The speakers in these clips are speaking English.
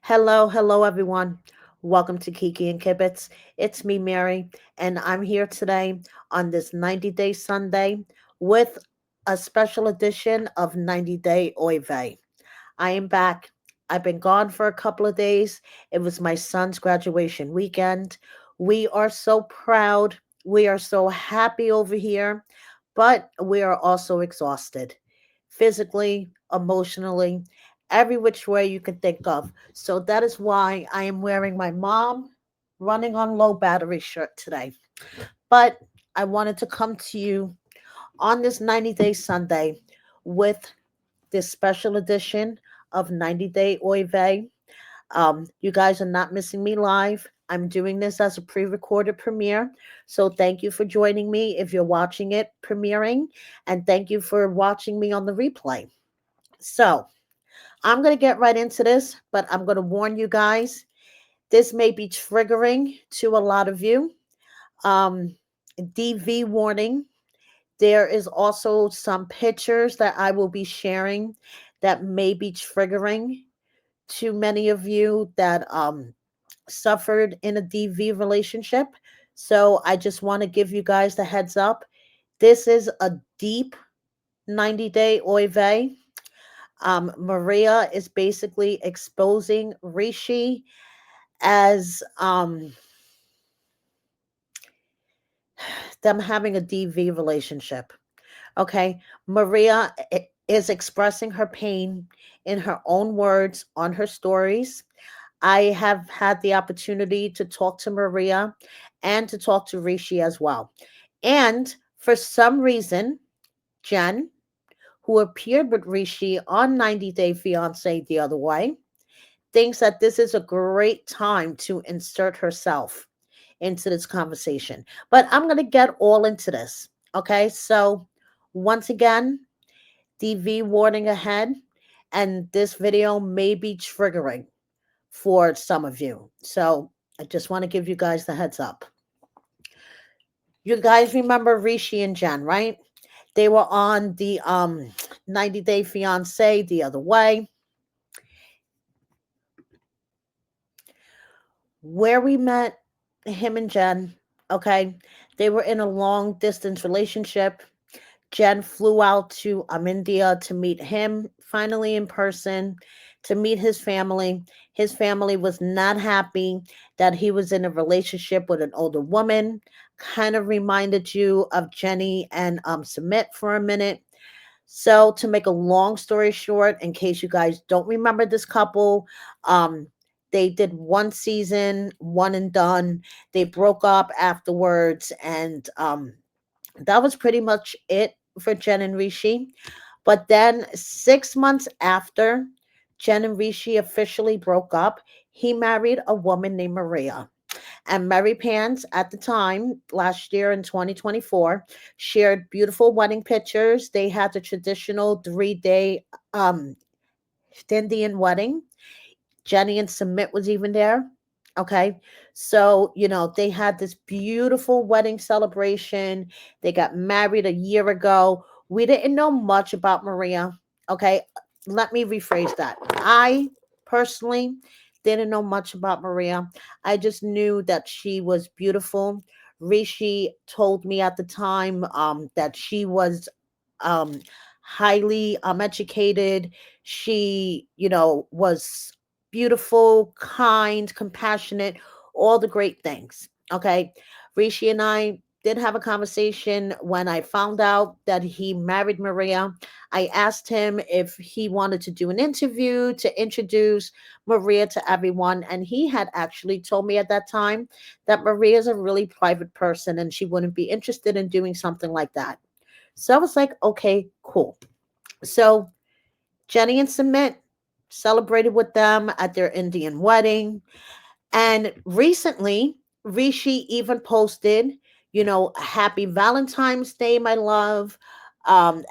Hello, everyone. Welcome to Kiki and Kibitz. It's me, Mary, and I'm here today on this 90 Day Sunday with a special edition of 90 Day Oy Vey. I am back. I've been gone for a couple of days. It was my son's graduation weekend. We are so proud. We are so happy over here, but we are also exhausted physically, emotionally, every which way you can think of. So that is why I am wearing my mom running on low battery shirt today. But I wanted to come to you on this 90 Day Sunday with this special edition of 90 Day Oy Vey. You guys are not missing me live. I'm doing this as a pre recorded premiere. So thank you for joining me if you're watching it premiering. And thank you for watching me on the replay. So I'm going to get right into this, but I'm going to warn you guys this may be triggering to a lot of you. Um, DV warning. There is also some pictures that I will be sharing that may be triggering to many of you that suffered in a DV relationship. So I just want to give you guys the heads up. This is a deep 90-day oy vey. Maria is basically exposing Rishi as them having a DV relationship. Okay. Maria is expressing her pain in her own words on her stories. I have had the opportunity to talk to Maria and to talk to Rishi as well. And for some reason, Jen, who appeared with Rishi on 90 Day Fiancé the other way, thinks that this is a great time to insert herself into this conversation. But I'm going to get all into this. Okay. So, once again, DV warning ahead, and this video may be triggering for some of you. So, I just want to give you guys the heads up. You guys remember Rishi and Jen, right? They were on the 90 Day Fiancé the other way, where we met him and Jen. Okay. They were in a long distance relationship. Jen flew out to India to meet him finally in person, to meet his family. His family was not happy that he was in a relationship with an older woman. Kind of reminded you of Jenny and Submit for a minute. So, to make a long story short, in case you guys don't remember this couple, um, they did one season, one and done. They broke up afterwards, and that was pretty much it for Jen and Rishi. But then 6 months after Jen and Rishi officially broke up, he married a woman named Maria. And Mary Pants at the time, last year in 2024, shared beautiful wedding pictures. They had the traditional 3 day um, Indian wedding. Jenny and Submit was even there. Okay. So, they had this beautiful wedding celebration. They got married a year ago. We didn't know much about Maria. Okay. Let me rephrase that. I personally didn't know much about Maria. I just knew that she was beautiful. Rishi told me at the time that she was um, highly educated. She, was beautiful, kind, compassionate, all the great things. Okay. Rishi and I did have a conversation when I found out that he married Maria. I asked him if he wanted to do an interview to introduce Maria to everyone. And he had actually told me at that time that Maria is a really private person and she wouldn't be interested in doing something like that. So I was like, okay, cool. So Jenny and Submit celebrated with them at their Indian wedding. And recently, Rishi even posted, happy Valentine's Day, my love.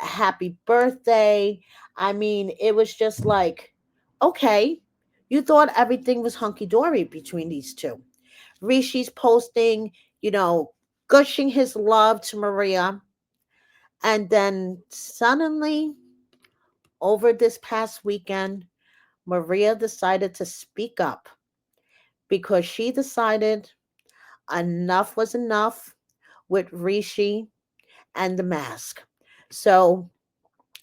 Happy birthday. I mean, it was just like, okay, you thought everything was hunky dory between these two. Rishi's posting, you know, gushing his love to Maria. And then suddenly, over this past weekend, Maria decided to speak up because she decided enough was enough with Rishi and the mask. So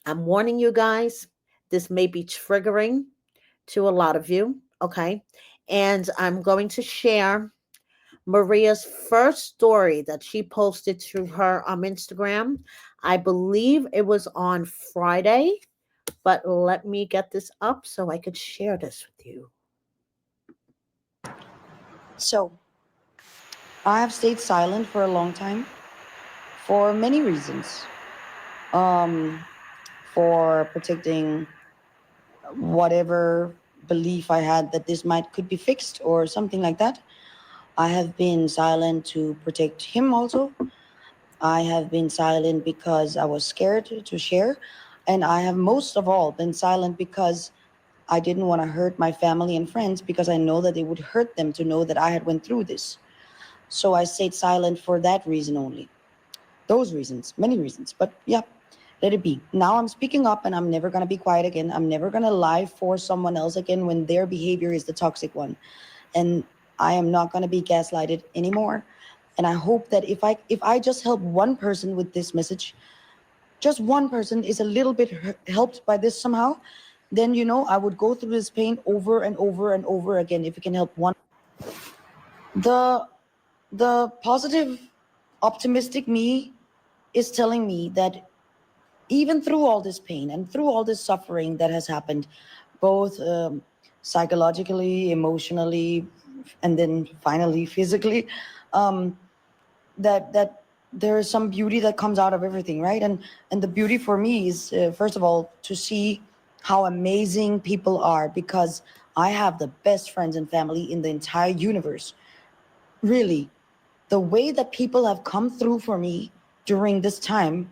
I'm warning you guys, this may be triggering to a lot of you, okay? And I'm going to share Maria's first story that she posted to her Instagram. I believe it was on Friday, but let me get this up so I could share this with you. So, I have stayed silent for a long time for many reasons. Um, for protecting whatever belief I had that this might could be fixed or something like that. I have been silent to protect him also. I have been silent because I was scared to share. And I have most of all been silent because I didn't want to hurt my family and friends because I know that it would hurt them to know that I had went through this. So I stayed silent for that reason only. Those reasons, many reasons. But yeah, let it be. Now I'm speaking up and I'm never going to be quiet again. I'm never going to lie for someone else again when their behavior is the toxic one. And I am not going to be gaslighted anymore. And I hope that if I just help one person with this message, just one person is a little bit helped by this somehow, then I would go through this pain over and over and over again if it can help one. The the positive optimistic me is telling me that even through all this pain and through all this suffering that has happened, both psychologically, emotionally, and then finally physically, um, that there is some beauty that comes out of everything, right? And the beauty for me is first of all to see how amazing people are because I have the best friends and family in the entire universe. Really, the way that people have come through for me during this time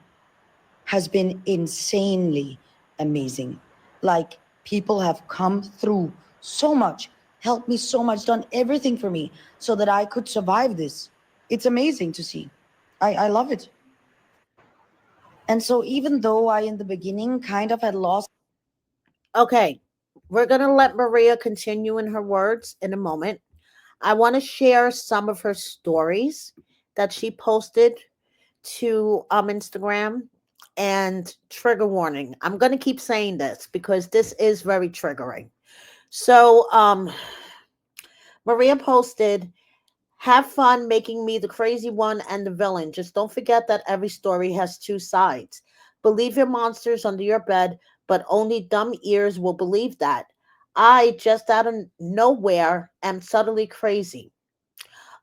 has been insanely amazing. Like, people have come through so much, helped me so much, done everything for me so that I could survive this. It's amazing to see. I love it. And so, even though I, in the beginning, kind of had lost. Okay, we're going to let Maria continue in her words in a moment. I want to share some of her stories that she posted to Instagram. And trigger warning, I'm going to keep saying this because this is very triggering. So Maria posted, have fun making me the crazy one and the villain. Just don't forget that every story has two sides. Believe your monsters under your bed, but only dumb ears will believe that. I, just out of nowhere, am subtly crazy.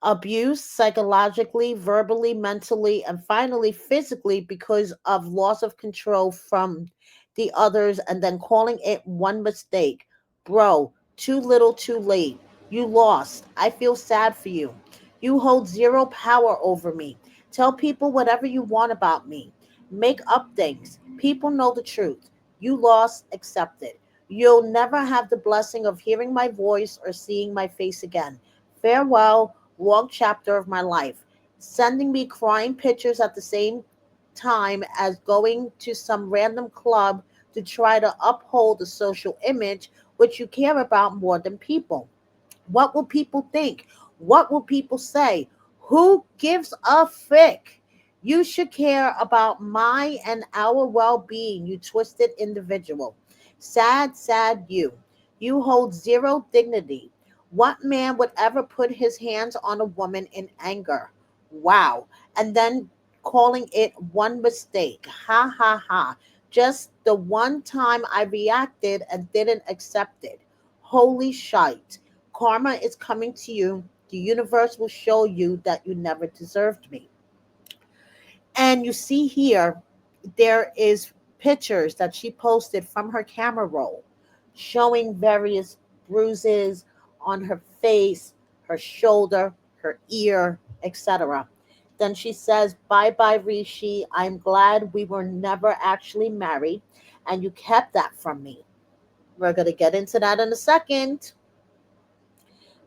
Abuse psychologically, verbally, mentally, and finally physically because of loss of control from the others, and then calling it one mistake. Bro, too little, too late. You lost. I feel sad for you. You hold zero power over me. Tell people whatever you want about me. Make up things. People know the truth. You lost, accept it. You'll never have the blessing of hearing my voice or seeing my face again. Farewell, long chapter of my life. Sending me crying pictures at the same time as going to some random club to try to uphold the social image which you care about more than people. What will people think? What will people say? Who gives a frick? You should care about my and our well being, you twisted individual. Sad, sad you. You hold zero dignity. What man would ever put his hands on a woman in anger? Wow. And then calling it one mistake. Ha ha ha. Just the one time I reacted and didn't accept it. Holy shite. Karma is coming to you. The universe will show you that you never deserved me. And you see here, there is pictures that she posted from her camera roll showing various bruises on her face, her shoulder, her ear, etc. Then she says, bye bye, Rishi. I'm glad we were never actually married and you kept that from me. We're going to get into that in a second.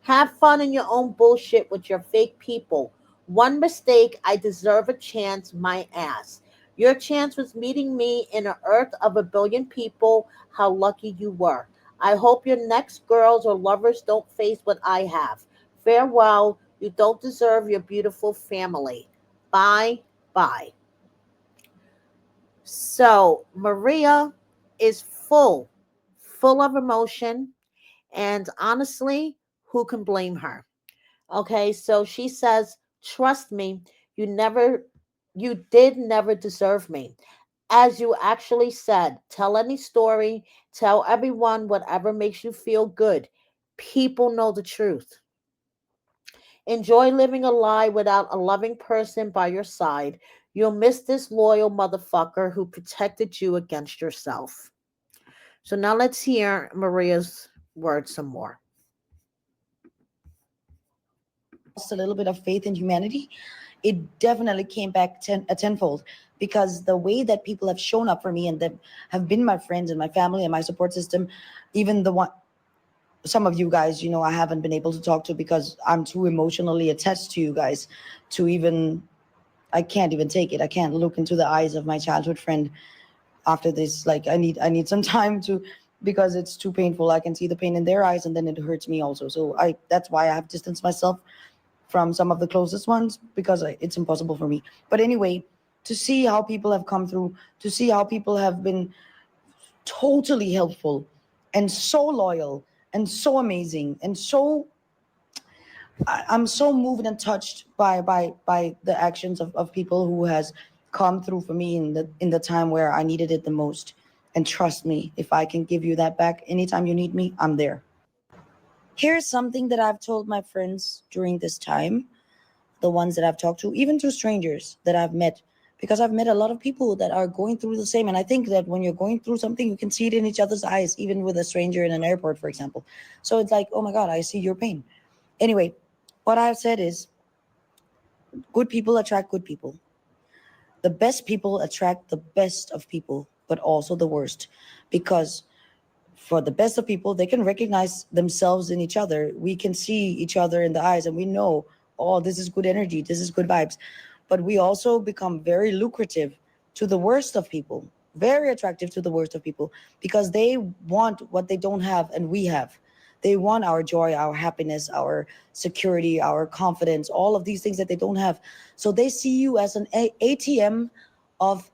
Have fun in your own bullshit with your fake people. One mistake, I deserve a chance, my ass. Your chance was meeting me in an earth of a billion people. How lucky you were. I hope your next girls or lovers don't face what I have. Farewell. You don't deserve your beautiful family. Bye bye. So Maria is full of emotion. And honestly, who can blame her? Okay, so she says, trust me, you never, you did never deserve me. As you actually said, tell any story, tell everyone whatever makes you feel good. People know the truth. Enjoy living a lie without a loving person by your side. You'll miss this loyal motherfucker who protected you against yourself. So now let's hear Maria's words some more. Lost a little bit of faith in humanity, it definitely came back tenfold, because the way that people have shown up for me and that have been my friends and my family and my support system, even the one, some of you guys, I haven't been able to talk to because I'm too emotionally attached to you guys to even, I can't even take it. I can't look into the eyes of my childhood friend after this. Like, I need some time to, because it's too painful. I can see the pain in their eyes, and then it hurts me also. So that's why I have distanced myself from some of the closest ones, because it's impossible for me. But anyway, to see how people have come through, to see how people have been totally helpful and so loyal and so amazing and so, I'm so moved and touched by the actions of people who has come through for me in the time where I needed it the most. And trust me, if I can give you that back anytime you need me, I'm there. Here's something that I've told my friends during this time, the ones that I've talked to, even to strangers that I've met, because I've met a lot of people that are going through the same. And I think that when you're going through something, you can see it in each other's eyes, even with a stranger in an airport, for example. So it's like, oh my God, I see your pain. Anyway, what I've said is, good people attract good people. The best people attract the best of people, but also the worst. Because for the best of people, they can recognize themselves in each other. We can see each other in the eyes and we know, oh, this is good energy, this is good vibes. But we also become very lucrative to the worst of people, very attractive to the worst of people, because they want what they don't have and we have. They want our joy, our happiness, our security, our confidence, all of these things that they don't have. So they see you as an ATM of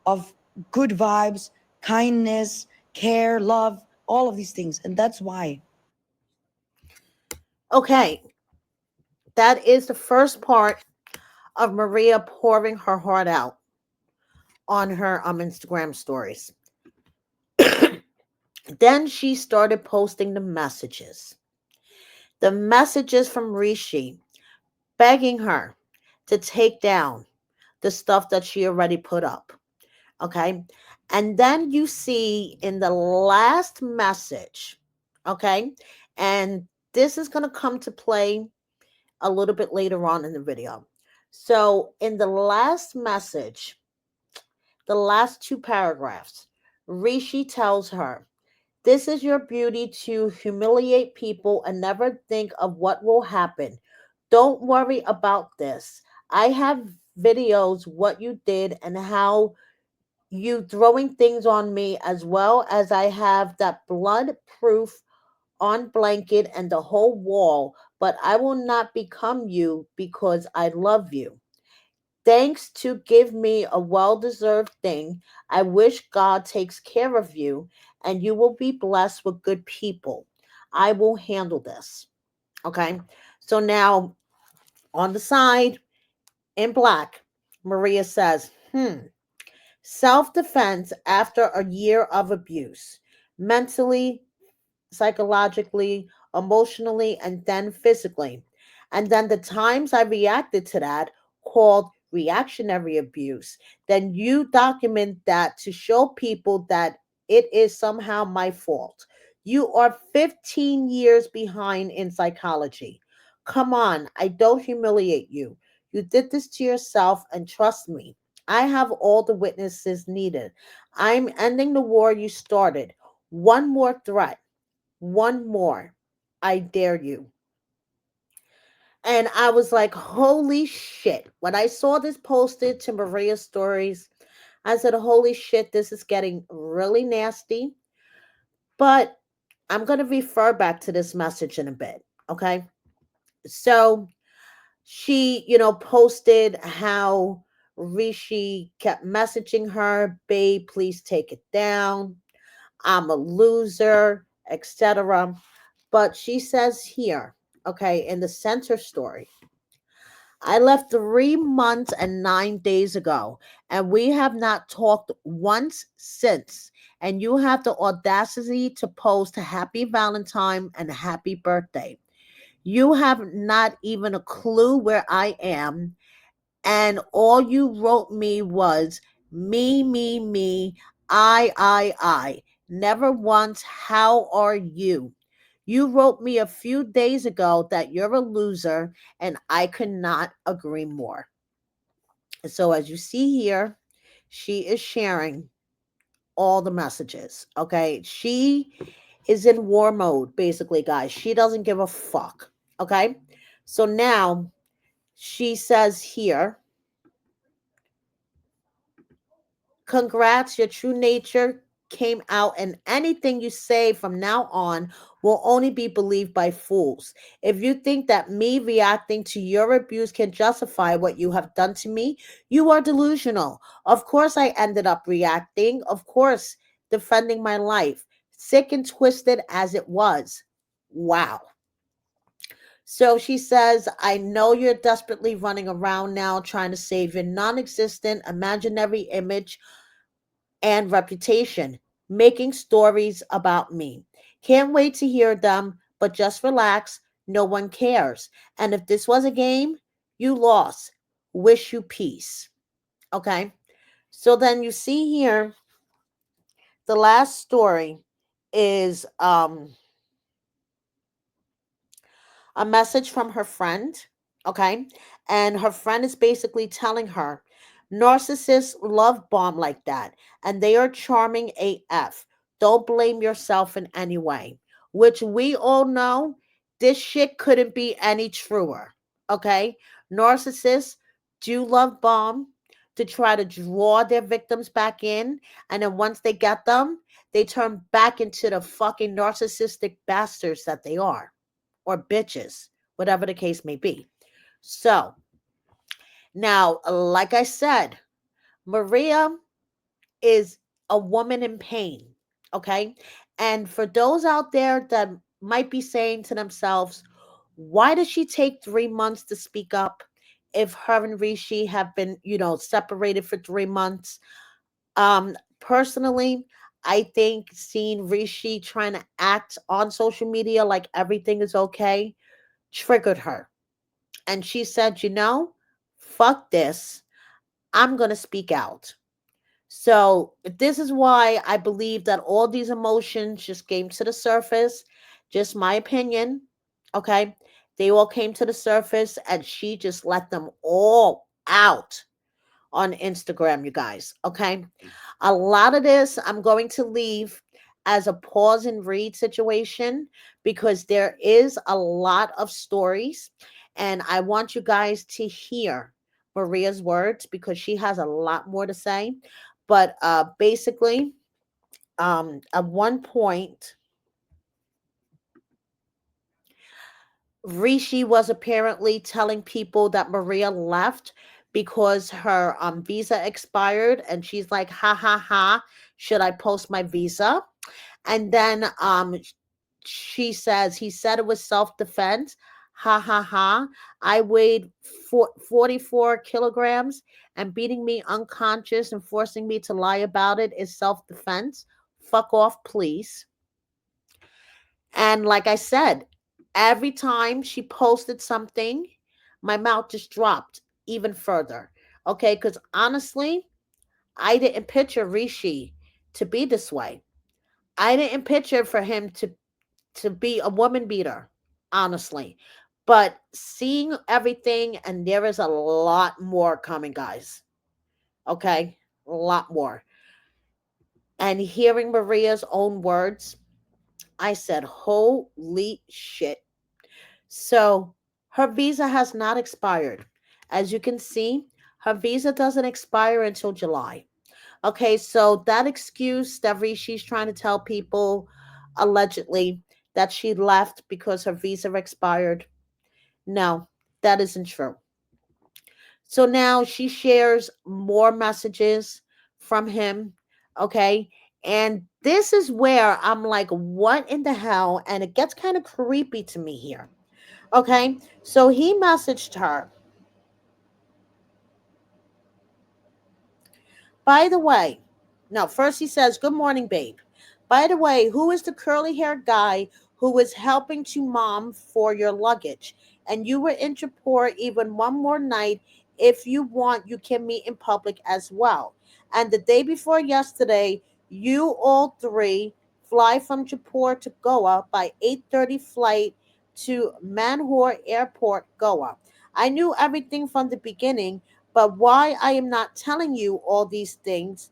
of good vibes, kindness, care, love, all of these things. And that's why. Okay, that is the first part of Maria pouring her heart out on her Instagram stories. Then she started posting the messages. The messages from Rishi begging her to take down the stuff that she already put up. Okay. And then you see in the last message, okay, and this is going to come to play a little bit later on in the video. So, in the last message, the last two paragraphs, Rishi tells her, this is your beauty to humiliate people and never think of what will happen. Don't worry about this. I have videos what you did and how you throwing things on me, as well as I have that blood proof on blanket and the whole wall, but I will not become you because I love you. Thanks to give me a well deserved thing. I wish God takes care of you and you will be blessed with good people. I will handle this. Okay. So now on the side in black, Maria says, self defense after a year of abuse, mentally, psychologically, emotionally, and then physically. And then the times I reacted to that, called reactionary abuse, then you document that to show people that it is somehow my fault. You are 15 years behind in psychology. Come on, I don't humiliate you. You did this to yourself, and trust me, I have all the witnesses needed. I'm ending the war you started. One more threat, one more. I dare you. And I was like, holy shit. When I saw this posted to Maria's stories, I said, holy shit, this is getting really nasty. But I'm going to refer back to this message in a bit. Okay. So she, posted how Rishi kept messaging her, babe, please take it down. I'm a loser, etc. But she says here, okay, in the center story, I left 3 months and 9 days ago, and we have not talked once since. And you have the audacity to post happy Valentine and happy birthday. You have not even a clue where I am, and all you wrote me was me, I. Never once, how are you? You wrote me a few days ago that you're a loser, and I could not agree more. So, as you see here, she is sharing all the messages. Okay. She is in war mode, basically, guys. She doesn't give a fuck. Okay. So now she says here, congrats, your true nature came out, and anything you say from now on will only be believed by fools. If you think that me reacting to your abuse can justify what you have done to me, you are delusional. Of course, I ended up reacting, of course, defending my life, sick and twisted as it was. Wow. So she says, I know you're desperately running around now trying to save your non existent imaginary image and reputation, making stories about me. Can't wait to hear them, but just relax. No one cares. And if this was a game, you lost. Wish you peace. Okay. So then you see here, the last story is a message from her friend. Okay. And her friend is basically telling her narcissists love bomb like that, and they are charming AF. Don't blame yourself in any way, which we all know this shit couldn't be any truer. Okay. Narcissists do love bomb to try to draw their victims back in. And then once they get them, they turn back into the fucking narcissistic bastards that they are, or bitches, whatever the case may be. So, now, like I said, Maria is a woman in pain, okay? And for those out there that might be saying to themselves, why did she take 3 months to speak up if her and Rishi have been, separated for 3 months? Personally, I think seeing Rishi trying to act on social media like everything is okay triggered her. And she said, fuck this. I'm going to speak out. So, this is why I believe that all these emotions just came to the surface. Just my opinion. Okay. They all came to the surface and she just let them all out on Instagram, you guys. Okay. A lot of this I'm going to leave as a pause and read situation because there is a lot of stories and I want you guys to hear Maria's words because she has a lot more to say. But basically, at one point, Rishi was apparently telling people that Maria left because her visa expired, and she's like, "Ha ha ha! Should I post my visa?" And then she says he said it was self defense. Ha ha ha! I weighed 44 kilograms, and beating me unconscious and forcing me to lie about it is self defense. Fuck off, please. And like I said, every time she posted something, my mouth just dropped even further. Okay, because honestly, I didn't picture Rishi to be this way. I didn't picture for him to be a woman beater, honestly. But seeing everything, and there is a lot more coming, guys. Okay, a lot more. And hearing Maria's own words, I said, "Holy shit." So her visa has not expired. As you can see, her visa doesn't expire until July. Okay, so that excuse that she's trying to tell people, allegedly, that she left because her visa expired. No, that isn't true. So now she shares more messages from him. Okay. And this is where I'm like, what in the hell? And it gets kind of creepy to me here. Okay. So he messaged her, by the way, no, first he says, "Good morning, babe. By the way, who is the curly haired guy who was helping to mom for your luggage? And you were in Jaipur even one more night. If you want, you can meet in public as well. And the day before yesterday, you all three fly from Jaipur to Goa by 8:30 flight to Manhor Airport, Goa. I knew everything from the beginning, but why I am not telling you all these things,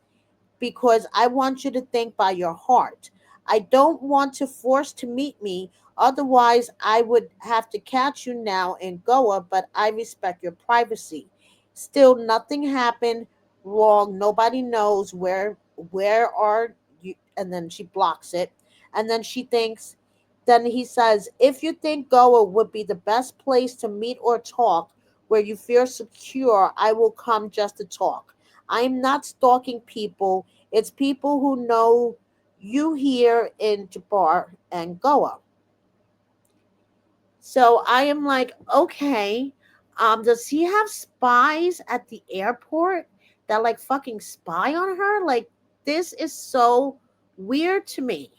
because I want you to think by your heart. I don't want to force to meet me, otherwise I would have to catch you now in Goa, but I respect your privacy. Still nothing happened wrong. Nobody knows where are you, and then she blocks it. And then she thinks then he says, if you think Goa would be the best place to meet or talk where you feel secure, I will come just to talk. I'm not stalking people. It's people who know you here in Jabbar and Goa. So I am like, okay, does he have spies at the airport that like fucking spy on her? Like, this is so weird to me.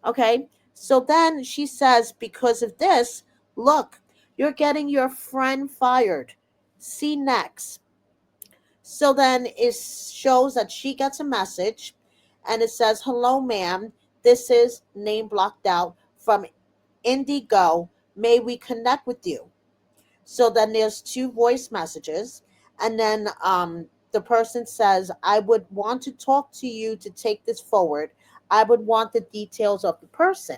Okay. So then she says, because of this, look, you're getting your friend fired. See next. So then it shows that she gets a message and it says, "Hello, ma'am. This is name blocked out from Indigo. May we connect with you?" So then there's two voice messages. And then the person says, "I would want to talk to you to take this forward. I would want the details of the person."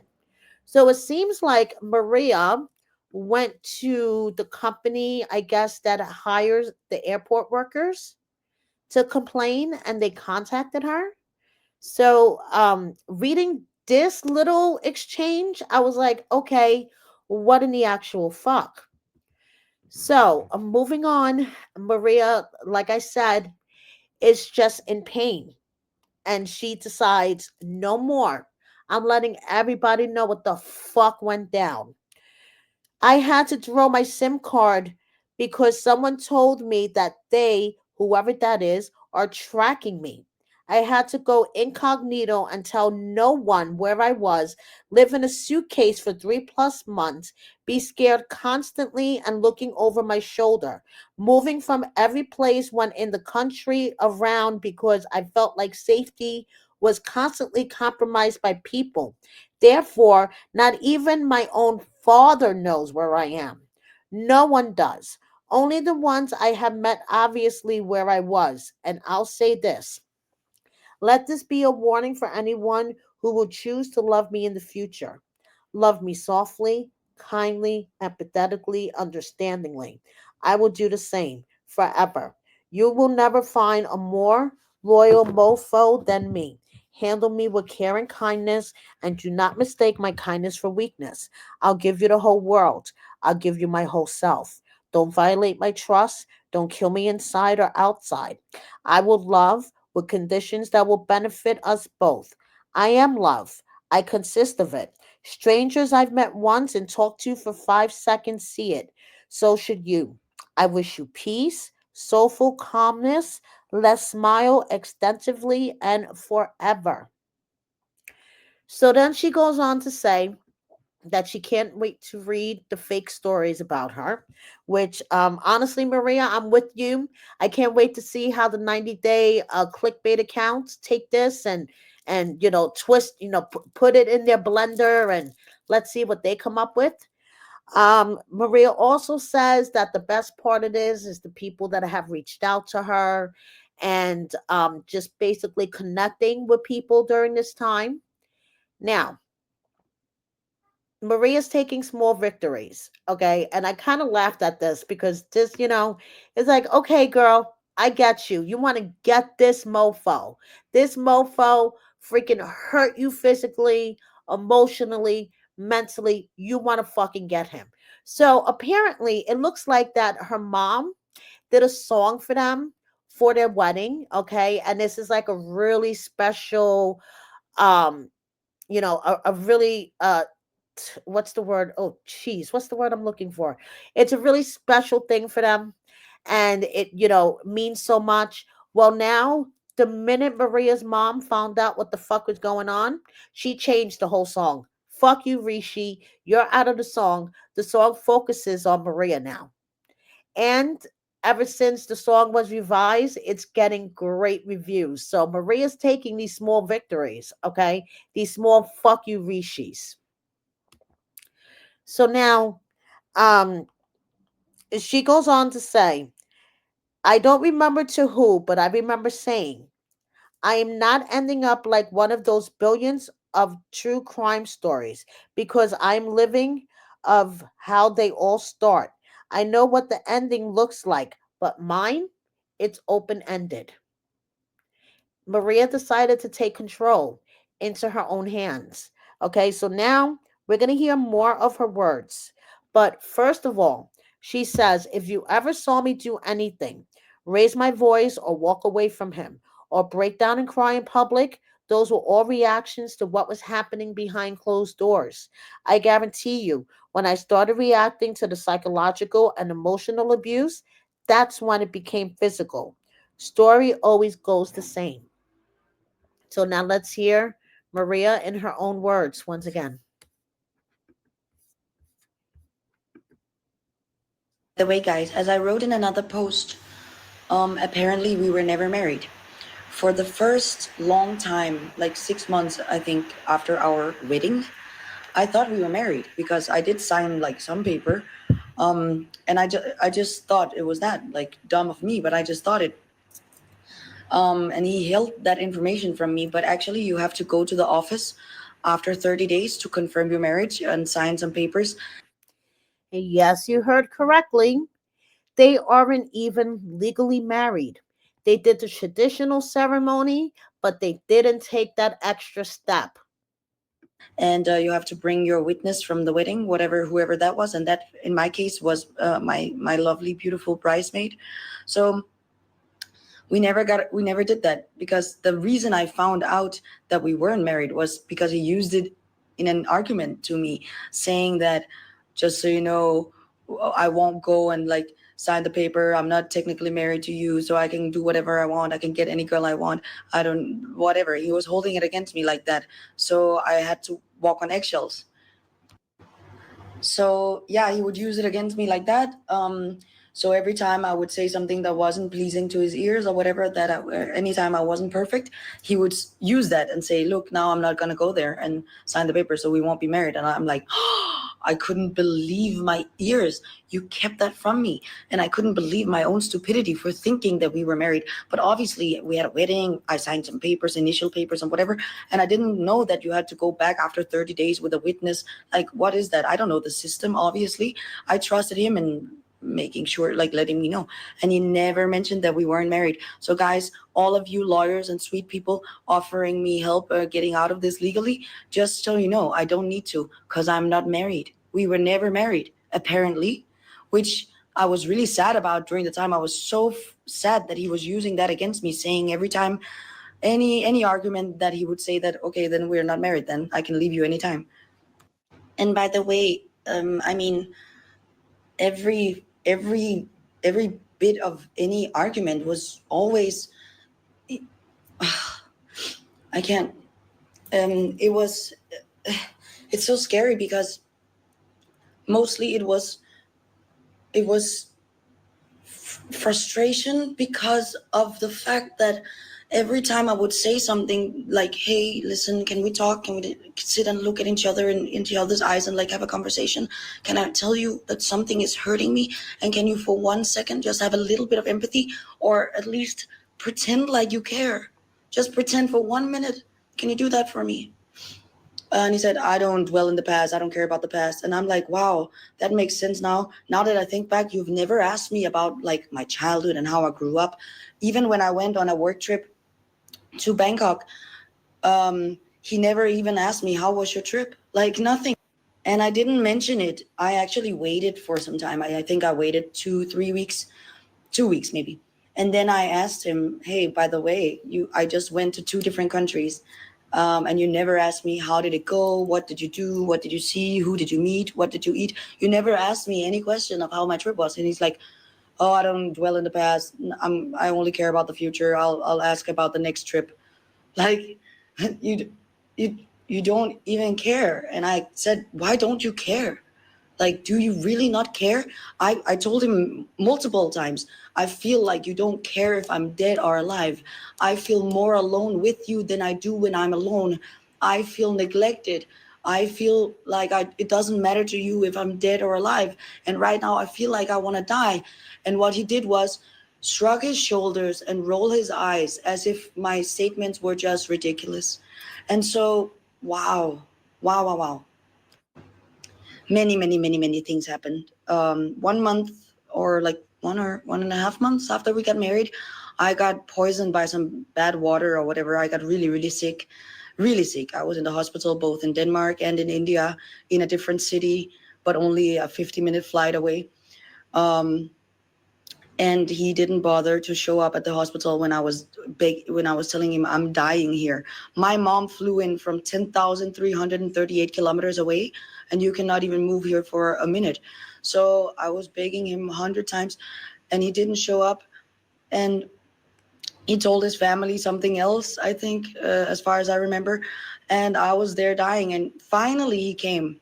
So it seems like Maria went to the company, I guess, that hires the airport workers to complain, and they contacted her. So, reading this little exchange, I was like, okay, what in the actual fuck? So, moving on, Maria, like I said, is just in pain, and she decides, no more. I'm letting everybody know what the fuck went down. I had to throw my SIM card because someone told me that they, whoever that is, are tracking me. I had to go incognito and tell no one where I was, live in a suitcase for 3+ months, be scared constantly and looking over my shoulder, moving from every place when in the country around because I felt like safety was constantly compromised by people. Therefore, not even my own father knows where I am. No one does. Only the ones I have met, obviously, where I was. And I'll say this, let this be a warning for anyone who will choose to love me in the future. Love me softly, kindly, empathetically, understandingly. I will do the same forever. You will never find a more loyal mofo than me. Handle me with care and kindness, and do not mistake my kindness for weakness. I'll give you the whole world. I'll give you my whole self. Don't violate my trust. Don't kill me inside or outside. I will love with conditions that will benefit us both. I am love. I consist of it. Strangers I've met once and talked to for 5 seconds see it. So should you. I wish you peace, soulful calmness, let's smile extensively and forever. So then she goes on to say that she can't wait to read the fake stories about her, which honestly, Maria, I'm with you. I can't wait to see how the 90-day clickbait accounts take this and twist, put it in their blender, and let's see what they come up with. Maria also says that the best part of this is the people that have reached out to her, and just basically connecting with people during this time. Now, Maria's taking small victories, okay? And I kind of laughed at this because this, it's like, okay, girl, I get you. You want to get this mofo. This mofo freaking hurt you physically. emotionally, mentally. You want to fucking get him. So apparently, it looks like that her mom did a song for them for their wedding. Okay. And this is like a really special, um, a really what's the word? Oh, jeez, what's the word I'm looking for? It's a really special thing for them, and it means so much. Well, now the minute Maria's mom found out what the fuck was going on, she changed the whole song. Fuck you, Rishi. You're out of the song. The song focuses on Maria now. And ever since the song was revised, it's getting great reviews. So Maria's taking these small victories, okay? These small fuck you Rishis. So now, um, she goes on to say, I don't remember to who, but I remember saying, I am not ending up like one of those billions of true crime stories because I'm living of how they all start. I know what the ending looks like, but mine, it's open ended. Maria decided to take control into her own hands. Okay, so now we're going to hear more of her words. But first of all, she says, if you ever saw me do anything, raise my voice or walk away from him, or break down and cry in public, those were all reactions to what was happening behind closed doors. I guarantee you, when I started reacting to the psychological and emotional abuse, that's when it became physical. Story always goes the same. So now let's hear Maria in her own words once again. By the way, guys, as I wrote in another post, apparently we were never married. For the first long time, like 6 months, I think, after our wedding, I thought we were married because I did sign like some paper, and I just thought it was that, like, dumb of me, but I just thought it. And he held that information from me, but actually you have to go to the office after 30 days to confirm your marriage and sign some papers. Yes, you heard correctly. They aren't even legally married. They did the traditional ceremony, but they didn't take that extra step. And you have to bring your witness from the wedding, whatever, whoever that was, and that in my case was my lovely beautiful bridesmaid. So we never did that, because the reason I found out that we weren't married was because he used it in an argument to me, saying that, just so you know, I won't go and like sign the paper. I'm not technically married to you, so I can do whatever I want. I can get any girl I want. I don't, whatever. He was holding it against me like that. So I had to walk on eggshells. So yeah, he would use it against me like that. So every time I would say something that wasn't pleasing to his ears or whatever, anytime I wasn't perfect, he would use that and say, "Look, now I'm not gonna go there and sign the paper, so we won't be married." And I'm like, I couldn't believe my ears. You kept that from me, and I couldn't believe my own stupidity for thinking that we were married. But obviously, we had a wedding. I signed some papers, initial papers, and whatever. And I didn't know that you had to go back after 30 days with a witness. Like, what is that? I don't know the system, obviously. I trusted him and making sure, like, letting me know. And he never mentioned that we weren't married. So guys, all of you lawyers and sweet people offering me help getting out of this legally, just so you know, I don't need to, because I'm not married. We were never married, apparently, which I was really sad about. During the time, I was so sad that he was using that against me, saying every time, any argument, that he would say that, okay, then we're not married, then I can leave you anytime. And by the way, I mean, every bit of any argument was always, I can't, it was, it's so scary because mostly it was frustration, because of the fact that every time I would say something like, "Hey, listen, can we talk? Can we sit and look at each other in into each other's eyes and like have a conversation? Can I tell you that something is hurting me? And can you, for 1 second, just have a little bit of empathy, or at least pretend like you care? Just pretend for 1 minute. Can you do that for me?" And he said, "I don't dwell in the past. I don't care about the past." And I'm like, wow, that makes sense now. Now that I think back, you've never asked me about like my childhood and how I grew up. Even when I went on a work trip to Bangkok, He never even asked me, how was your trip? Like nothing. And I didn't mention it. I actually waited for some time. I think I waited 2, 3 weeks, 2 weeks maybe. And then I asked him, hey, by the way, I just went to two different countries. And you never asked me, how did it go? What did you do? What did you see? Who did you meet? What did you eat? You never asked me any question of how my trip was. And he's like, oh, I don't dwell in the past. I only care about the future. I'll ask about the next trip. Like, you, you, you don't even care. And I said, why don't you care? Like, do you really not care? I told him multiple times, I feel like you don't care if I'm dead or alive. I feel more alone with you than I do when I'm alone. I feel neglected. I feel like it doesn't matter to you if I'm dead or alive. And right now I feel like I want to die. And what he did was shrug his shoulders and roll his eyes as if my statements were just ridiculous. And so, wow, wow, wow, wow, many things happened. 1 month or like 1.5 months after we got married, I got poisoned by some bad water or whatever. I got really sick, really sick. I was in the hospital both in Denmark and in India, in a different city, but only a 50-minute flight away. Um, and he didn't bother to show up at the hospital when I was telling him I'm dying here. My mom flew in from 10,338 kilometers away, and you cannot even move here for a minute. So I was begging him 100 times, and he didn't show up. And he told his family something else, I think, as far as I remember. And I was there dying, and finally he came.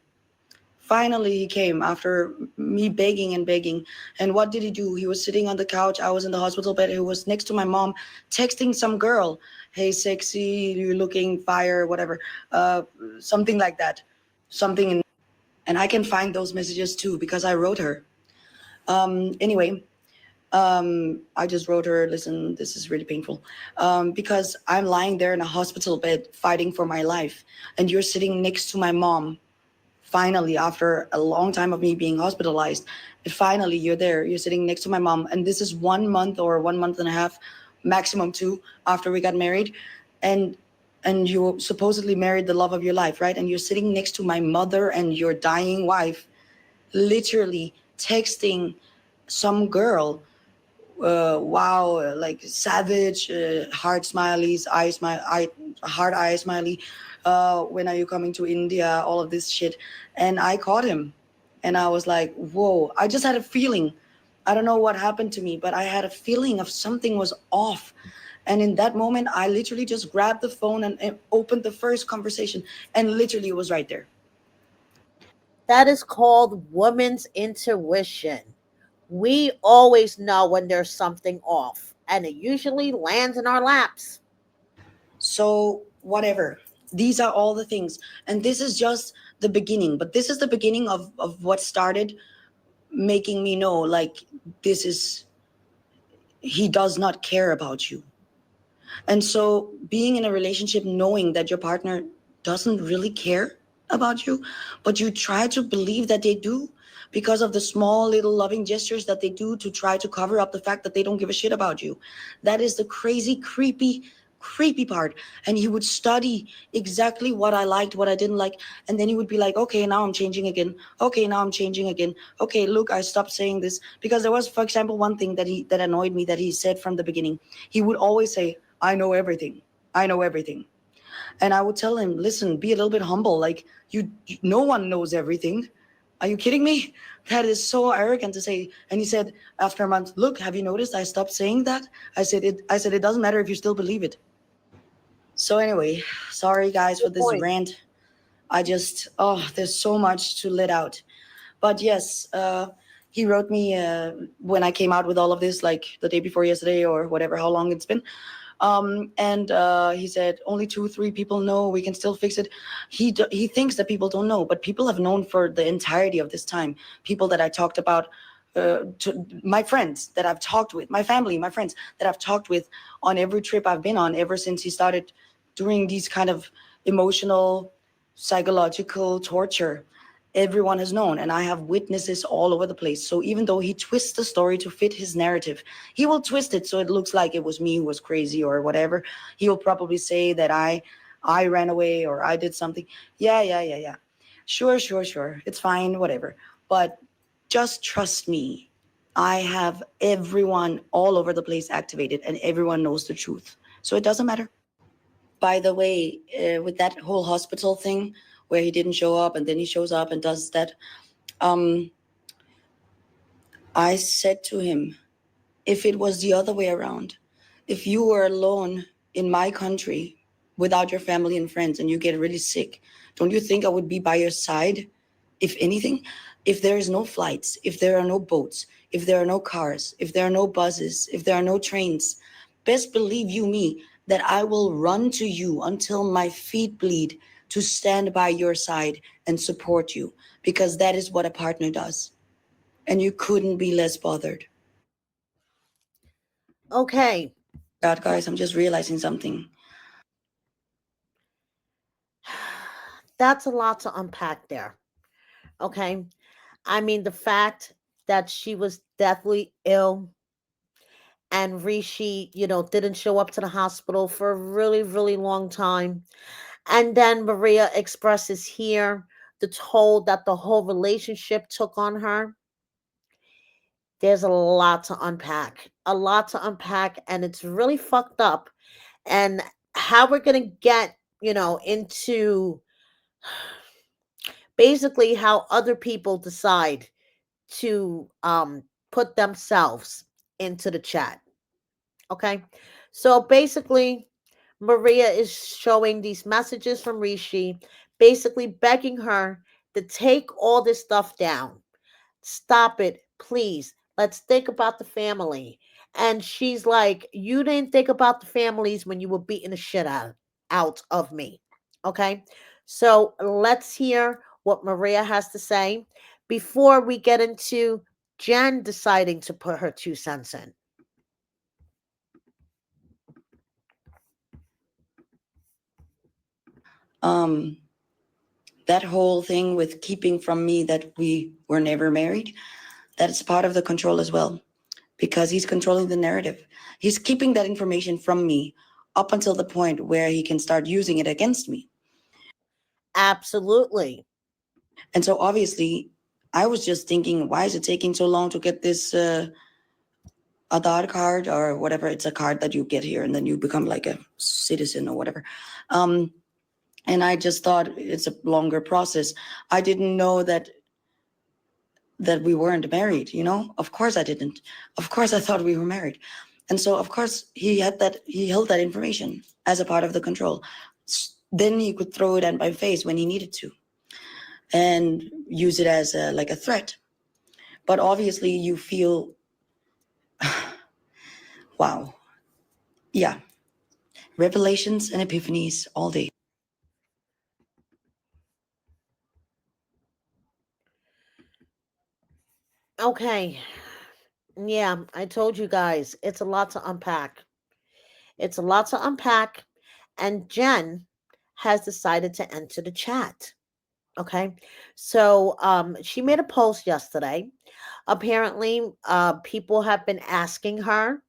Finally, he came after me begging and begging. And what did he do? He was sitting on the couch. I was in the hospital bed. He was next to my mom, texting some girl. Hey, sexy, you're looking fire, whatever. Uh, Something like that. Something. And I can find those messages too because I wrote her. Anyway, I just wrote her, listen, this is really painful. Because I'm lying there in a hospital bed fighting for my life. And you're sitting next to my mom finally, after a long time of me being hospitalized, finally you're there, you're sitting next to my mom, and this is 1 month or 1 month and a half, maximum two, after we got married. And you supposedly married the love of your life, right? And you're sitting next to my mother and your dying wife, literally texting some girl. Wow, like savage, heart smileys, heart eye smiley. When are you coming to India? All of this shit. And I caught him, and I was like, whoa. I just had a feeling. I don't know what happened to me, but I had a feeling of something was off. And in that moment, I literally just grabbed the phone and opened the first conversation, and literally it was right there. That is called woman's intuition. We always know when there's something off, and it usually lands in our laps. So, whatever. These are all the things. And this is just the beginning. But this is the beginning of what started making me know, like, this is, he does not care about you. And so being in a relationship knowing that your partner doesn't really care about you, but you try to believe that they do because of the small little loving gestures that they do to try to cover up the fact that they don't give a shit about you. That is the crazy, creepy part. And he would study exactly what I liked, what I didn't like. And then he would be like, okay, now I'm changing again. Okay, now I'm changing again. Okay, look, I stopped saying this. Because there was, for example, one thing that annoyed me that he said from the beginning. He would always say, I know everything. I know everything. And I would tell him, listen, be a little bit humble. Like no one knows everything. Are you kidding me? That is so arrogant to say. And he said after a month, look, have you noticed I stopped saying that? I said it doesn't matter if you still believe it. So anyway, sorry guys for Good this point. rant. I just, there's so much to let out. But yes, he wrote me when I came out with all of this, like the day before yesterday or whatever, how long it's been. And he said only 2, 3 people know. We can still fix it. He thinks that people don't know, but people have known for the entirety of this time. People that I talked about, to my friends that I've talked with, my family, my friends that I've talked with on every trip I've been on ever since he started doing these kind of emotional, psychological torture. Everyone has known, and I have witnesses all over the place. So even though he twists the story to fit his narrative, he will twist it so it looks like it was me who was crazy or whatever. He will probably say that I I ran away or I did something. Yeah, yeah, yeah, yeah. Sure, sure, sure. It's fine, whatever. But just trust me. I have everyone all over the place activated and everyone knows the truth. So it doesn't matter. By the way, with that whole hospital thing where he didn't show up and then he shows up and does that, um, I said to him, if it was the other way around, if you were alone in my country without your family and friends and you get really sick, don't you think I would be by your side? If anything, if there is no flights, if there are no boats, if there are no cars, if there are no buses, if there are no trains, best believe you me that I will run to you until my feet bleed to stand by your side and support you, because that is what a partner does. And you couldn't be less bothered. Okay. God, guys, I'm just realizing something. That's a lot to unpack there. Okay. I mean, the fact that she was deathly ill and Rishi, didn't show up to the hospital for a really, really long time. And then Maria expresses here the toll that the whole relationship took on her. There's a lot to unpack, a lot to unpack, and it's really fucked up. And how we're going to get, into basically how other people decide to put themselves into the chat. Okay. So basically, Maria is showing these messages from Rishi, basically begging her to take all this stuff down. Stop it, please. Let's think about the family. And she's like, you didn't think about the families when you were beating the shit out of me. Okay. So let's hear what Maria has to say before we get into Jen deciding to put her 2 cents in. Um, that whole thing with keeping from me that we were never married, that's part of the control as well, because he's controlling the narrative. He's keeping that information from me up until the point where he can start using it against me. Absolutely. And so obviously, I was just thinking, why is it taking so long to get this Aadhaar card or whatever? It's a card that you get here and then you become like a citizen or whatever. Um, and I just thought it's a longer process. I didn't know that we weren't married, you know? Of course I didn't. Of course I thought we were married. And so of course he held that information as a part of the control. Then he could throw it at my face when he needed to and use it as like a threat. But obviously you feel, wow. Yeah. Revelations and epiphanies all day. Okay. Yeah, I told you guys, it's a lot to unpack. It's a lot to unpack. And Jen has decided to enter the chat. Okay. So she made a post yesterday. Apparently, people have been asking her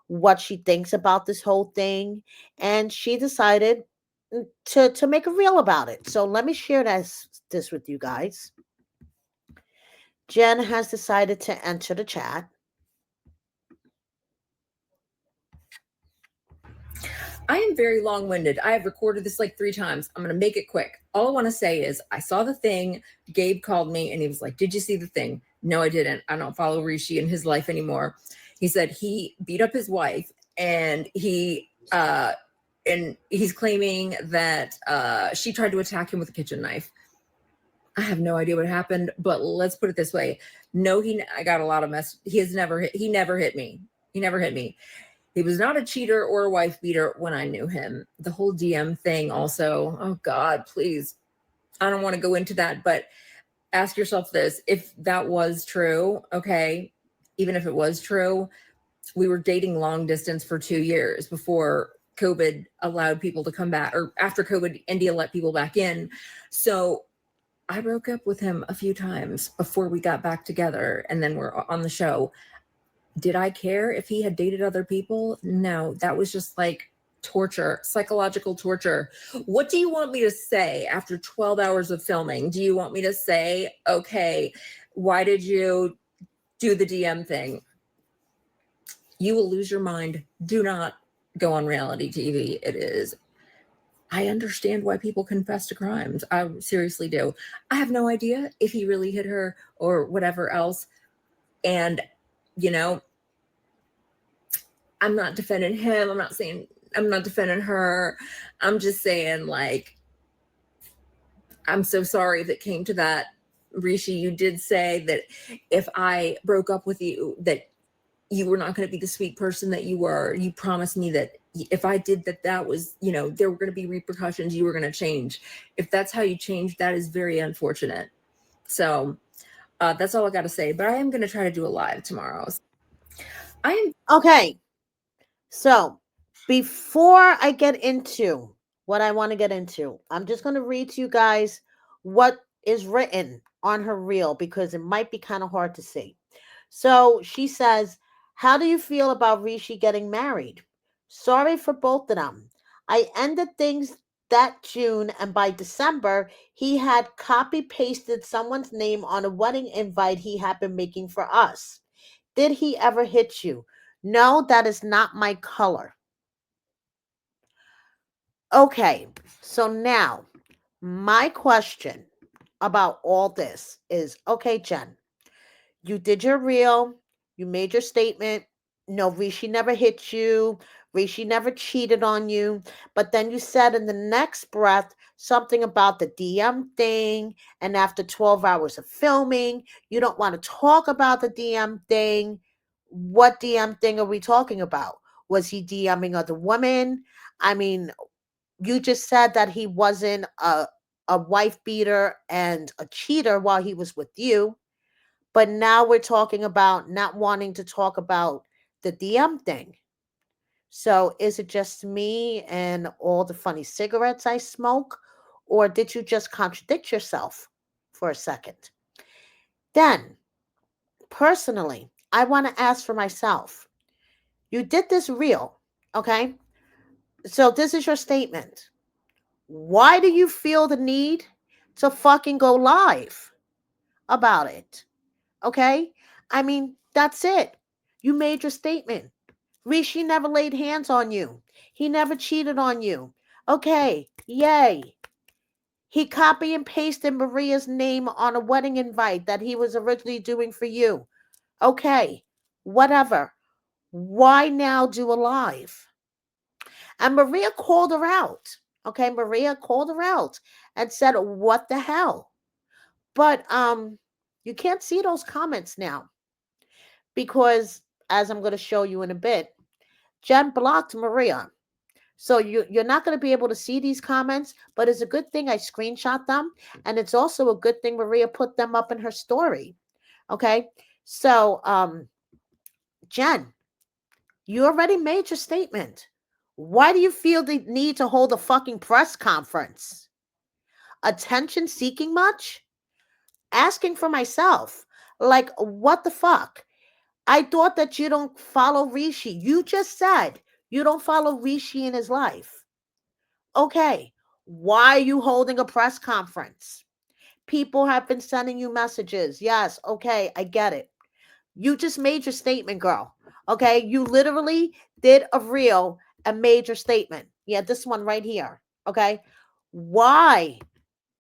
what she thinks about this whole thing. And she decided to make a reel about it. So let me share this with you guys. Jen has decided to enter the chat. I am very long winded. I have recorded this like 3 times. I'm going to make it quick. All I want to say is I saw the thing. Gabe called me and he was like, "Did you see the thing?" No, I didn't. I don't follow Rishi in his life anymore. He said he beat up his wife and he's claiming that she tried to attack him with a kitchen knife. I have no idea what happened, but let's put it this way. No, I got a lot of mess. He never hit me. He never hit me. He was not a cheater or a wife beater when I knew him. The whole DM thing also, oh God, please. I don't want to go into that, but ask yourself this. If that was true, okay, even if it was true, we were dating long distance for 2 years before COVID allowed people to come back, or after COVID, India let people back in. So I broke up with him a few times before we got back together, and then we're on the show. Did I care if he had dated other people? No, that was just like torture, psychological torture. What do you want me to say after 12 hours of filming? Do you want me to say, okay, why did you do the DM thing? You will lose your mind. Do not go on reality TV. It is, I understand why people confess to crimes. I seriously do. I have no idea if he really hit her or whatever else. And, you know, I'm not defending him. I'm not defending her. I'm just saying, like, I'm so sorry that came to that. Rishi, you did say that if I broke up with you, that you were not going to be the sweet person that you were. You promised me that if I did that, that was, you know, there were going to be repercussions. You were going to change. If that's how you change, that is very unfortunate. So that's all I got to say. But I am going to try to do a live tomorrow. I am Okay. So before I get into what I want to get into, I'm just going to read to you guys what is written on her reel because it might be kind of hard to see. So she says, how do you feel about Rishi getting married? Sorry for both of them. I ended things that June, and by December, he had copy pasted someone's name on a wedding invite he had been making for us. Did he ever hit you? No, that is not my color. Okay, so now my question about all this is okay, Jen, you did your reel, you made your statement. No, Rishi never hit you. Rishi never cheated on you. But then you said in the next breath something about the DM thing. And after 12 hours of filming, you don't want to talk about the DM thing. What DM thing are we talking about? Was he DMing other women? I mean, you just said that he wasn't a wife beater and a cheater while he was with you. But now we're talking about not wanting to talk about the DM thing. So is it just me and all the funny cigarettes I smoke? Or did you just contradict yourself for a second? Then, personally, I want to ask for myself. You did this real, okay? So this is your statement. Why do you feel the need to fucking go live about it? Okay? I mean, that's it. You made your statement. Rishi never laid hands on you. He never cheated on you. Okay, yay. He copy and pasted Maria's name on a wedding invite that he was originally doing for you. Okay, whatever. Why now do a live? And Maria called her out. Okay, Maria called her out and said, "What the hell?" But you can't see those comments now because, as I'm going to show you in a bit, Jen blocked Maria. So you're not going to be able to see these comments, but it's a good thing I screenshot them. And it's also a good thing Maria put them up in her story. Okay. So, Jen, you already made your statement. Why do you feel the need to hold a fucking press conference? Attention seeking much? Asking for myself. Like, what the fuck? I thought that you don't follow Rishi. You just said you don't follow Rishi in his life. Okay, why are you holding a press conference? People have been sending you messages. Yes, okay, I get it. You just made your statement, girl. Okay, you literally did a reel and made your statement. Yeah, this one right here. Okay, why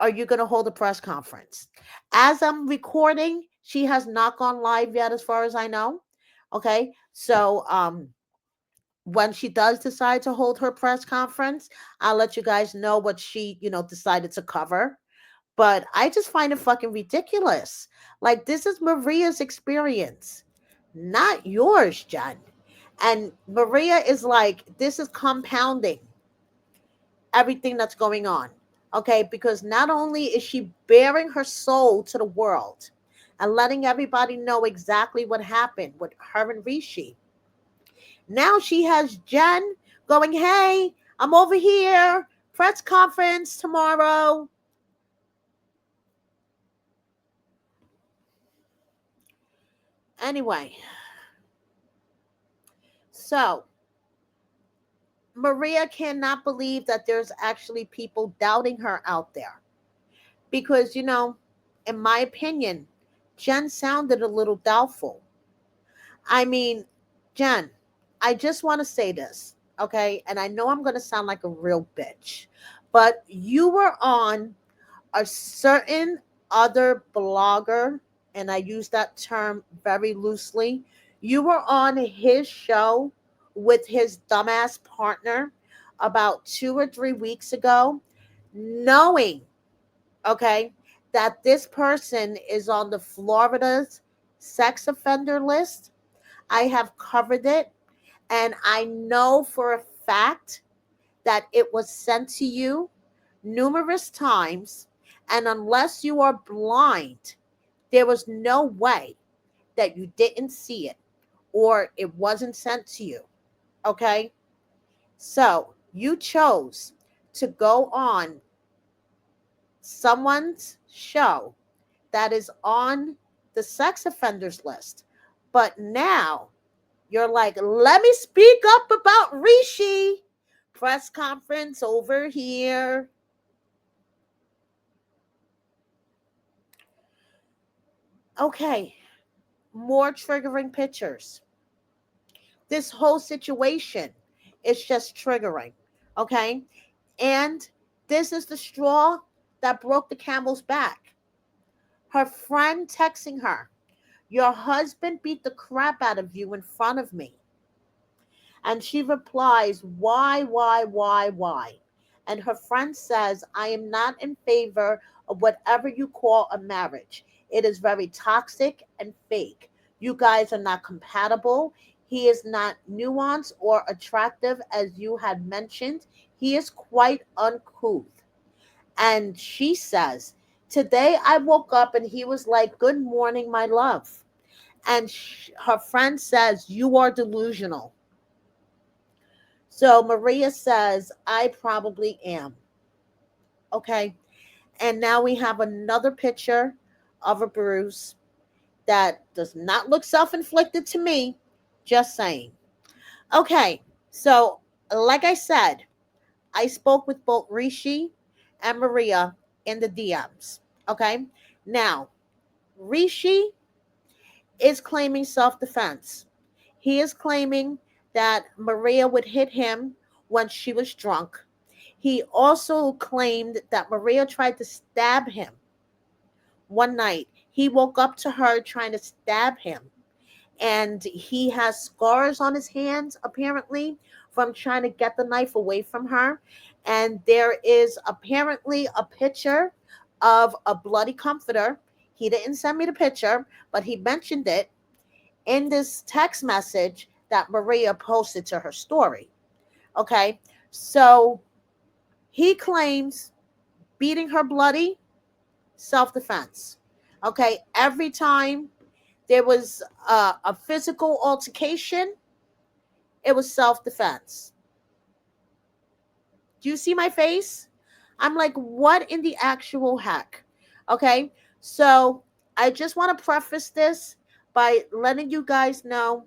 are you going to hold a press conference? As I'm recording, she has not gone live yet, as far as I know. Okay, so when she does decide to hold her press conference, I'll let you guys know what she, decided to cover. But I just find it fucking ridiculous. Like, this is Maria's experience, not yours, Jen. And Maria is like, this is compounding everything that's going on. Okay, because not only is she bearing her soul to the world and letting everybody know exactly what happened with her and Rishi, now she has Jen going, hey, I'm over here, press conference tomorrow. Anyway, so Maria cannot believe that there's actually people doubting her out there. Because, in my opinion, Jen sounded a little doubtful. I mean, Jen, I just want to say this, okay? And I know I'm going to sound like a real bitch, but you were on a certain other blogger, and I use that term very loosely. You were on his show with his dumbass partner about 2 or 3 weeks ago, knowing, okay, that this person is on the Florida's sex offender list. I have covered it, and I know for a fact that it was sent to you numerous times. And unless you are blind, there was no way that you didn't see it or it wasn't sent to you. Okay? So you chose to go on someone's show that is on the sex offenders list. But now you're like, let me speak up about Rishi. Press conference over here. Okay, more triggering pictures. This whole situation is just triggering. Okay, and this is the straw that broke the camel's back. Her friend texting her, your husband beat the crap out of you in front of me. And she replies, why? And her friend says, I am not in favor of whatever you call a marriage. It is very toxic and fake. You guys are not compatible. He is not nuanced or attractive, as you had mentioned. He is quite uncouth. And she says, today I woke up and he was like, good morning, my love. And her friend says, you are delusional. So Maria says, I probably am. Okay. And now we have another picture of a bruise that does not look self inflicted to me. Just saying. Okay. So, like I said, I spoke with both Rishi and Maria in the DMs. Okay. Now, Rishi is claiming self defense. He is claiming that Maria would hit him when she was drunk. He also claimed that Maria tried to stab him one night. He woke up to her trying to stab him. And he has scars on his hands, apparently, from trying to get the knife away from her. And there is apparently a picture of a bloody comforter. He didn't send me the picture, but he mentioned it in this text message that Maria posted to her story. Okay. So he claims beating her bloody, self defense. Okay. Every time there was a physical altercation, it was self defense. Do you see my face? I'm like, what in the actual heck? Okay. So I just want to preface this by letting you guys know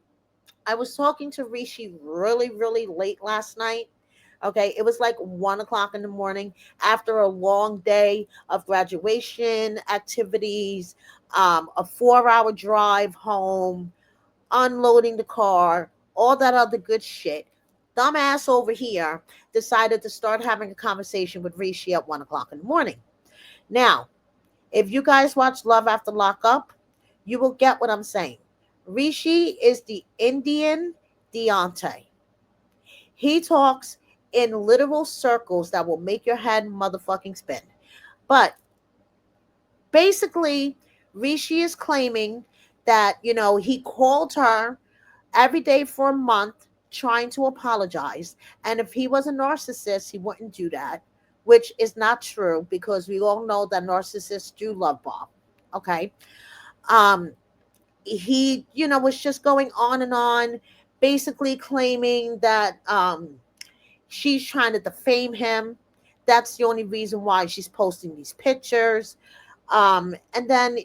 I was talking to Rishi really, really late last night. Okay, it was like 1 o'clock in the morning after a long day of graduation activities, a 4 hour drive home, unloading the car, all that other good shit. Dumbass over here decided to start having a conversation with Rishi at 1 o'clock in the morning. Now, if you guys watch Love After Lockup, you will get what I'm saying. Rishi is the Indian Deontay. He talks in literal circles that will make your head motherfucking spin. But basically, Rishi is claiming that, he called her every day for a month trying to apologize. And if he was a narcissist, he wouldn't do that, which is not true because we all know that narcissists do love Bob. Okay. Um, he, was just going on and on, basically claiming that she's trying to defame him. That's the only reason why she's posting these pictures. And then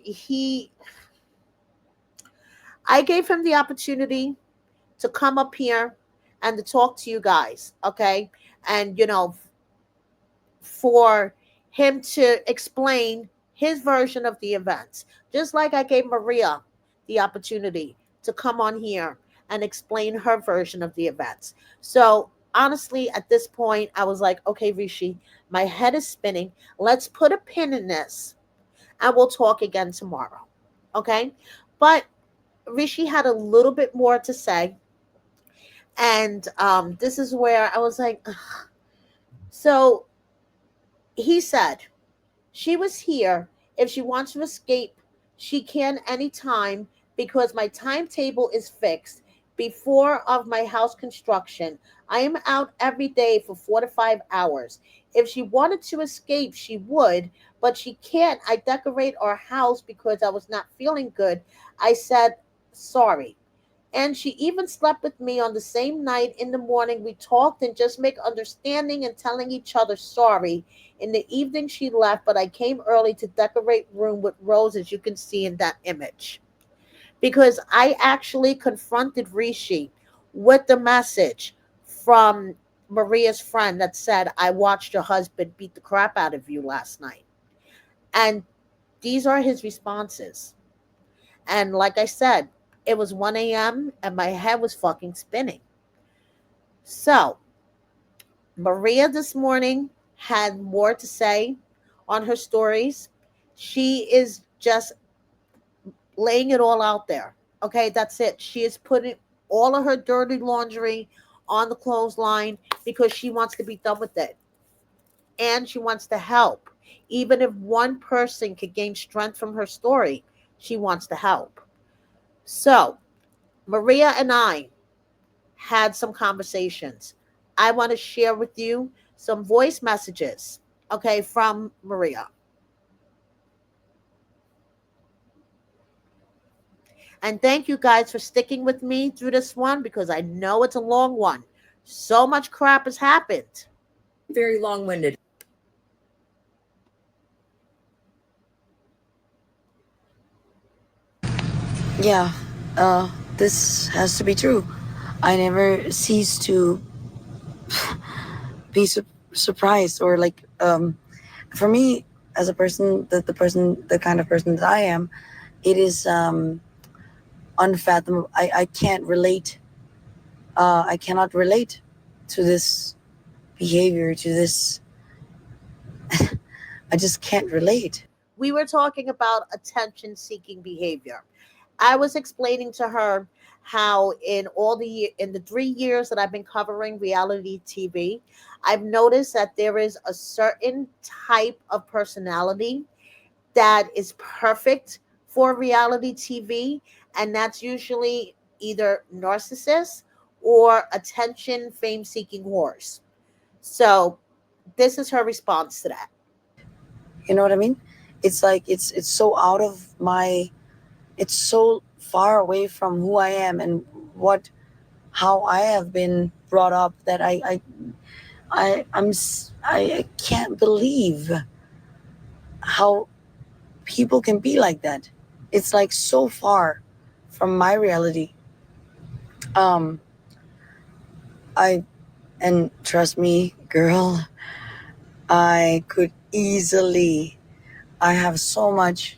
I gave him the opportunity to come up here and to talk to you guys, okay? And, for him to explain his version of the events, just like I gave Maria the opportunity to come on here and explain her version of the events. So, honestly, at this point, I was like, okay, Rishi, my head is spinning. Let's put a pin in this and we'll talk again tomorrow. Okay? But Rishi had a little bit more to say. And this is where I was like, ugh. So he said, she was here. If she wants to escape, she can anytime because my timetable is fixed before of my house construction. I am out every day for 4 to 5 hours. If she wanted to escape, she would, but she can't. I decorate our house because I was not feeling good. I said sorry. And she even slept with me on the same night. In the morning, we talked and just make understanding and telling each other sorry. In the evening, she left, but I came early to decorate room with roses, you can see in that image. Because I actually confronted Rishi with the message from Maria's friend that said, I watched your husband beat the crap out of you last night. And these are his responses. And like I said, it was 1 a.m. and my head was fucking spinning. So, Maria this morning had more to say on her stories. She is just laying it all out there. Okay, that's it. She is putting all of her dirty laundry on the clothesline because she wants to be done with it. And she wants to help. Even if one person could gain strength from her story, she wants to help. So, Maria and I had some conversations. I want to share with you some voice messages, okay, from Maria. And thank you guys for sticking with me through this one because I know it's a long one. So much crap has happened. Very long winded. Yeah, this has to be true. I never cease to be surprised or like, for me as a person, the kind of person that I am, it is unfathomable. I can't relate. I cannot relate to this behavior, to this. I just can't relate. We were talking about attention seeking behavior. I was explaining to her how in the 3 years that I've been covering reality TV, I've noticed that there is a certain type of personality that is perfect for reality TV, and that's usually either narcissist or attention fame seeking horse. So, this is her response to that. You know what I mean? It's like it's so out of my. It's so far away from who I am and what how I have been brought up that I can't believe how people can be like that. It's like so far from my reality. Um, I and trust me, girl, I could easily. I have so much.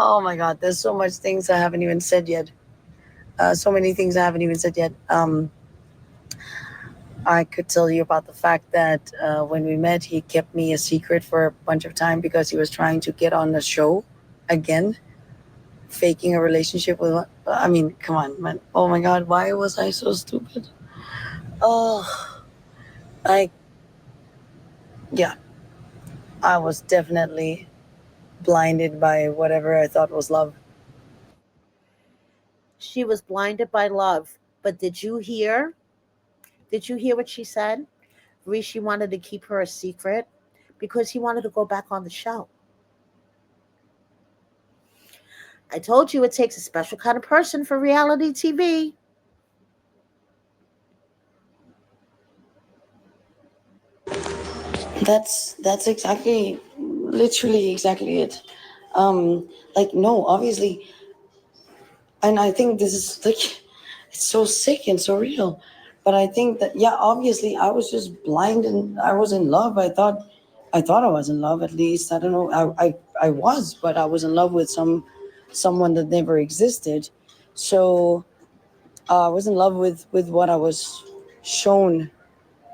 Oh my God, there's so much things I haven't even said yet. So many things I haven't even said yet. I could tell you about the fact that when we met, he kept me a secret for a bunch of time because he was trying to get on the show again, faking a relationship with. I mean, come on, man. Oh my God, why was I so stupid? Oh, I yeah, I was definitely blinded by whatever I thought was love. She was blinded by love. But did you hear? Did you hear what she said? Rishi wanted to keep her a secret because he wanted to go back on the show. I told you it takes a special kind of person for reality TV. That's exactly, literally exactly it. Like no, obviously, and I think this is like, it's so sick and so real. But I think that, yeah, obviously I was just blind and I was in love. I thought I was in love, at least. I don't know. I was, but I was in love with someone that never existed. So I was in love with what I was shown,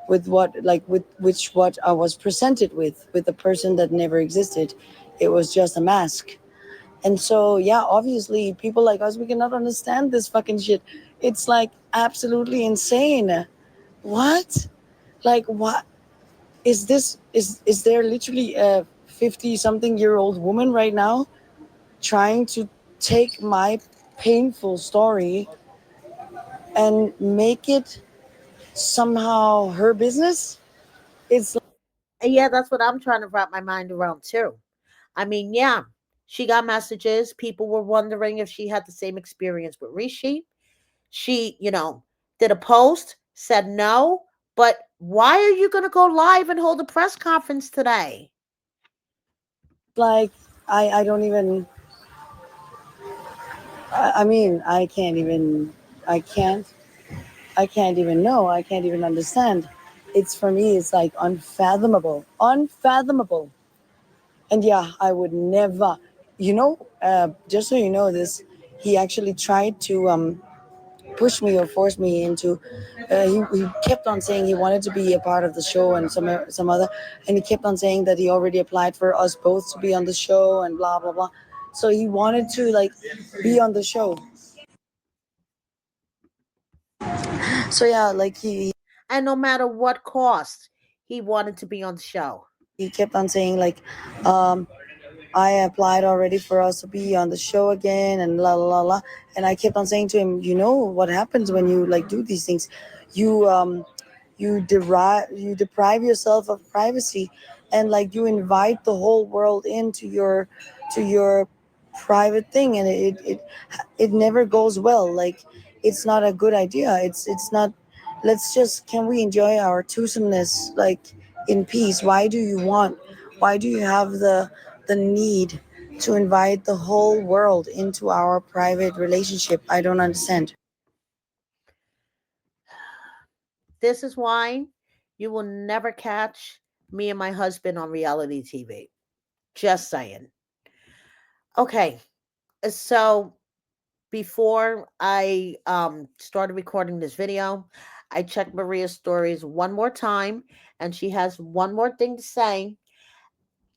with what I was presented with a person that never existed. It was just a mask. And so, yeah, obviously, people like us, we cannot understand this fucking shit. It's like absolutely insane. What? Like, what is this? Is there literally a 50 something year old woman right now trying to take my painful story and make it somehow her business? It's And yeah, that's what I'm trying to wrap my mind around too. I mean, yeah, she got messages. People were wondering if she had the same experience with Rishi. She, did a post, said no, but why are you going to go live and hold a press conference today? like I don't even. I mean, I can't even know. I can't even understand. It's for me, it's like unfathomable. Unfathomable. And yeah, I would never, just so you know this, he actually tried to push me or force me into, he kept on saying he wanted to be a part of the show and some other, and he kept on saying that he already applied for us both to be on the show and blah, blah, blah. So he wanted to like be on the show. So yeah, like And no matter what cost, he wanted to be on the show. he kept on saying like, um, I applied already for us to be on the show again and la la la la. And I kept on saying to him, you know what happens when you like do these things? You you deprive yourself of privacy, and like you invite the whole world into your private thing, and it never goes well. Like it's not a good idea. It's not. Let's just, can we enjoy our twosomeness like in peace? Why do you have the need to invite the whole world into our private relationship? I don't understand. This is why you will never catch me and my husband on reality TV. Just saying. Okay, so before I started recording this video, I checked Maria's stories one more time, and she has one more thing to say.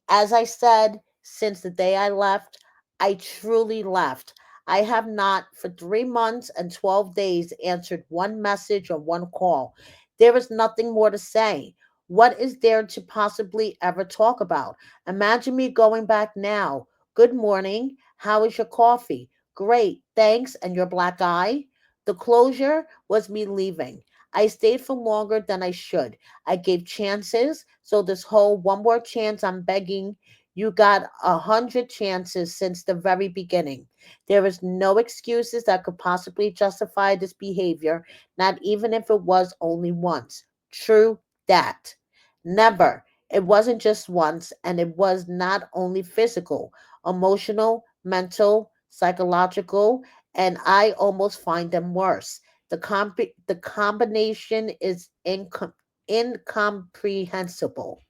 As I said, since the day I left, I truly left. I have not, for 3 months and 12 days, answered one message or one call. There is nothing more to say. What is there to possibly ever talk about? Imagine me going back now. Good morning. How is your coffee? Great. Thanks. And your black eye? The closure was me leaving. I stayed for longer than I should. I gave chances. So this whole one more chance, I'm begging. You got 100 chances since the very beginning. There is no excuses that could possibly justify this behavior, not even if it was only once. True that. Never. It wasn't just once, and it was not only physical, emotional, mental, psychological, and I almost find them worse. The combination is incomprehensible.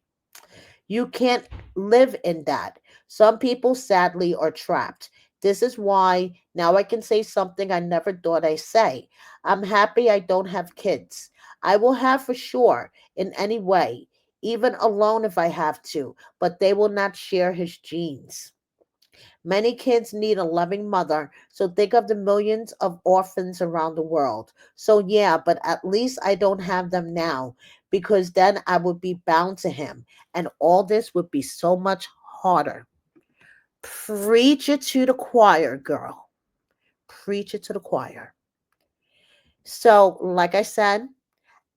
You can't live in that. Some people, sadly, are trapped. This is why now I can say something I never thought I'd say. I'm happy I don't have kids. I will have for sure in any way, even alone if I have to, but they will not share his genes. Many kids need a loving mother, so think of the millions of orphans around the world. So, yeah, but at least I don't have them now because then I would be bound to him, and all this would be so much harder. Preach it to the choir, girl. Preach it to the choir. So, like I said,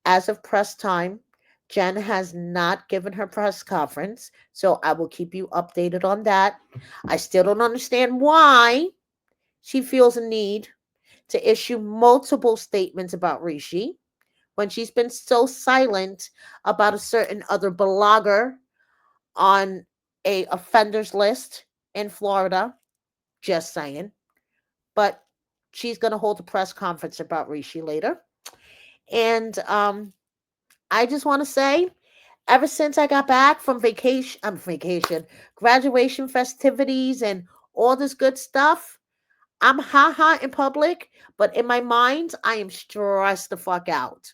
as of press time, Jen has not given her press conference, so I will keep you updated on that. I still don't understand why she feels a need to issue multiple statements about Rishi when she's been so silent about a certain other blogger on a offenders list in Florida. Just saying. But she's going to hold a press conference about Rishi later. And I just want to say, ever since I got back from graduation festivities, and all this good stuff, I'm haha in public, but in my mind, I am stressed the fuck out.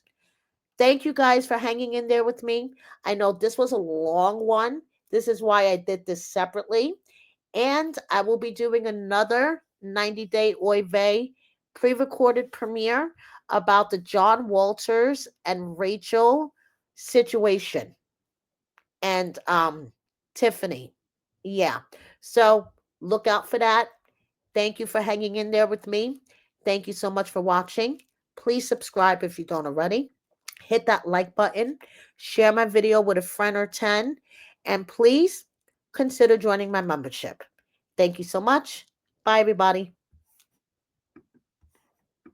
Thank you guys for hanging in there with me. I know this was a long one. This is why I did this separately. And I will be doing another 90-day Oy Vey pre-recorded premiere about the John Walters and Rachel situation, and Tiffany. Yeah. So look out for that. Thank you for hanging in there with me. Thank you so much for watching. Please subscribe if you don't already. Hit that like button. Share my video with a friend or 10. And please consider joining my membership. Thank you so much. Bye, everybody.